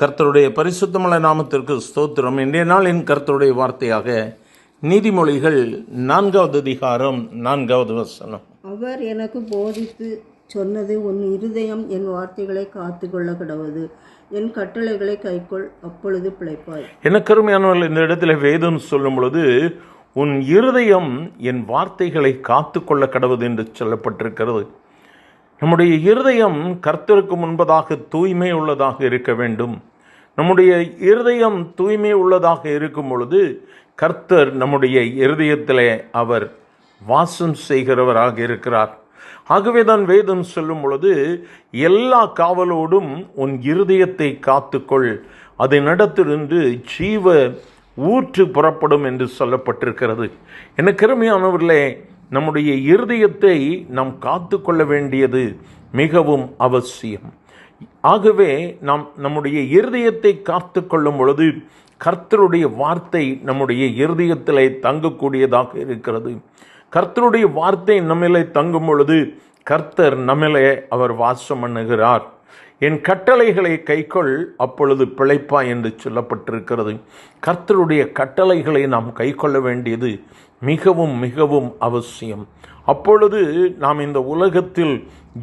கர்த்தருடைய பரிசுத்தமுள்ள நாமத்திற்கு ஸ்தோத்திரம். இன்றைய நாளின் கர்த்தருடைய வார்த்தையாக நீதிமொழிகள் 4வது அதிகாரம் 4வது வசனம். அவர் எனக்கு போதித்து சொன்னது, உன் இருதயம் என் வார்த்தைகளை காத்து கொள்ள கடவுது, என் கட்டளைகளை கைக்கொள், அப்பொழுது பிழைப்பாய். எனக்கு அருமையானவர்கள், இந்த இடத்துல வேதம் சொல்லும் பொழுது உன் இருதயம் என் வார்த்தைகளை காத்து கொள்ள கடவுது என்று சொல்லப்பட்டிருக்கிறது. நம்முடைய இருதயம் கர்த்தருக்கு முன்பதாக தூய்மை உள்ளதாக இருக்க வேண்டும். நம்முடைய இருதயம் தூய்மை உள்ளதாக இருக்கும் பொழுது கர்த்தர் நம்முடைய இருதயத்திலே அவர் வாசம் செய்கிறவராக இருக்கிறார். ஆகவே தான் வேதம் சொல்லும் பொழுது எல்லா காவலோடும் உன் இருதயத்தை காத்துக்கொள், அதை நடத்திருந்து ஜீவ ஊற்று புறப்படும் என்று சொல்லப்பட்டிருக்கிறது. எனக்கு அருமையானவர்களே, நம்முடைய இருதயத்தை நாம் காத்து கொள்ள வேண்டியது மிகவும் அவசியம். ஆகவே நாம் நம்முடைய இருதயத்தை காத்து கொள்ளும் பொழுது கர்த்தருடைய வார்த்தை நம்முடைய இருதயத்திலே தங்கக்கூடியதாக இருக்கிறது. கர்த்தருடைய வார்த்தை நம்மிலே தங்கும் பொழுது கர்த்தர் நம்மிலே அவர் வாசம் பண்ணுகிறார். என் கட்டளைகளை கைக்கொள், அப்பொழுது பிழைப்பாய் என்று சொல்லப்பட்டிருக்கிறது. கர்த்தருடைய கட்டளைகளை நாம் கைக்கொள்ள வேண்டியது மிகவும் மிகவும் அவசியம். அப்பொழுது நாம் இந்த உலகத்தில்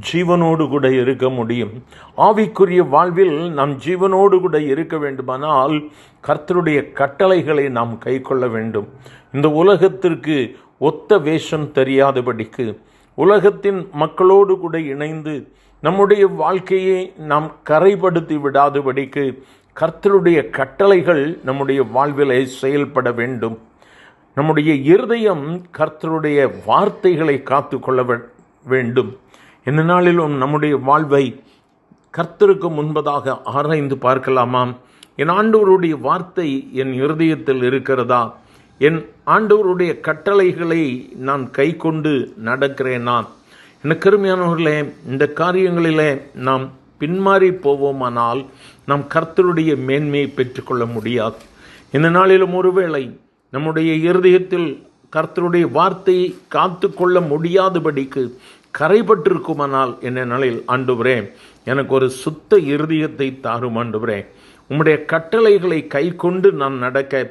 ஜீவனோடு கூட இருக்க முடியும். ஆவிக்குரிய வாழ்வில் நாம் ஜீவனோடு கூட இருக்க வேண்டுமானால் கர்த்தருடைய கட்டளைகளை நாம் கைக்கொள்ள வேண்டும். இந்த உலகத்திற்கு ஒத்த வேஷம் தெரியாதபடிக்கு, உலகத்தின் மக்களோடு கூட இணைந்து நம்முடைய வாழ்க்கையை நாம் கரைப்படுத்தி விடாதபடிக்கு கர்த்தருடைய கட்டளைகள் நம்முடைய வாழ்விலே செயல்பட வேண்டும். நம்முடைய இருதயம் கர்த்தருடைய வார்த்தைகளை காத்து கொள்ள வேண்டும். இந்த நாளிலும் நம்முடைய வாழ்வை கர்த்தருக்கு முன்பதாக ஆராய்ந்து பார்க்கலாமாம். என் ஆண்டவருடைய வார்த்தை என் இருதயத்தில் இருக்கிறதா? என் ஆண்டவருடைய கட்டளைகளை நான் கை கொண்டு நடக்கிறேனா? எனக்கு அருமையானவர்களே, இந்த காரியங்களிலே நாம் பின்மாறி போவோமானால் நாம் கர்த்தருடைய மேன்மையை பெற்றுக்கொள்ள முடியாது. இந்த நாளிலும் ஒருவேளை நம்முடைய இருதயத்தில் கர்த்தருடைய வார்த்தையை காத்து கொள்ள முடியாதபடிக்கு கரைபட்டிருக்குமானால் என்ன நாளில், ஆண்டவரே எனக்கு ஒரு சுத்த இருதயத்தை தாரும், ஆண்டவரே உம்முடைய கட்டளைகளை கை கொண்டு நான் நடக்க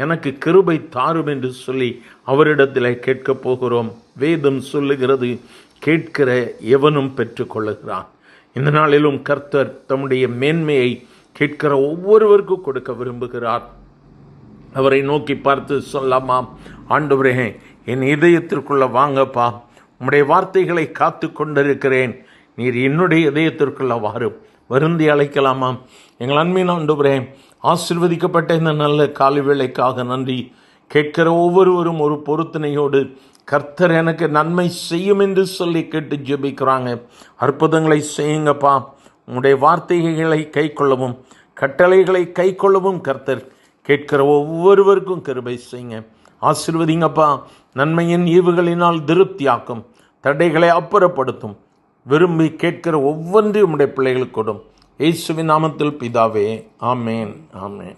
எனக்கு கிருபை தாரும் என்று சொல்லி அவரிடத்தில் கேட்கப் போகிறோம். வேதம் சொல்லுகிறது, கேட்கிற எவனும் பெற்றுக்கொள்ளுகிறான். இந்த நாளிலும் கர்த்தர் தம்முடைய மேன்மையை கேட்கிற ஒவ்வொருவருக்கும் கொடுக்க விரும்புகிறார். அவரை நோக்கி பார்த்து சொல்லாமா, ஆண்டவரே என் இதயத்திற்குள்ள வாங்கப்பா, உம்முடைய வார்த்தைகளை காத்து கொண்டிருக்கிறேன், நீர் என்னுடைய இதயத்திற்குள்ள வருந்தி அழைக்கலாமா? எங்கள் அன்பின் ஆண்டவரே, ஆசீர்வதிக்கப்பட்ட இந்த நல்ல காலை வேளைக்காக நன்றி. கேட்கிற ஒவ்வொருவரும் ஒரு பொருத்தனையோடு கர்த்தர் எனக்கு நன்மை செய்யும் என்று சொல்லி கேட்டு ஜெபிக்கிறாங்க. அற்புதங்களை செய்யுங்கப்பா. உம்முடைய வார்த்தைகளை கை கொள்ளவும் கட்டளைகளை கை கொள்ளவும் கர்த்தர் கேட்கிற ஒவ்வொருவருக்கும் கிருபை செய்யுங்க. ஆசீர்வதிங்கப்பா. நன்மையின் ஈவுகளினால் திருப்தியாக்கும், தடைகளை அப்புறப்படுத்தும். விரும்பி கேட்கிற ஒவ்வொன்றையும் உடைய பிள்ளைகளுக்கு கொடும். இயேசுவின் நாமத்தில் பிதாவே, ஆமேன், ஆமேன்.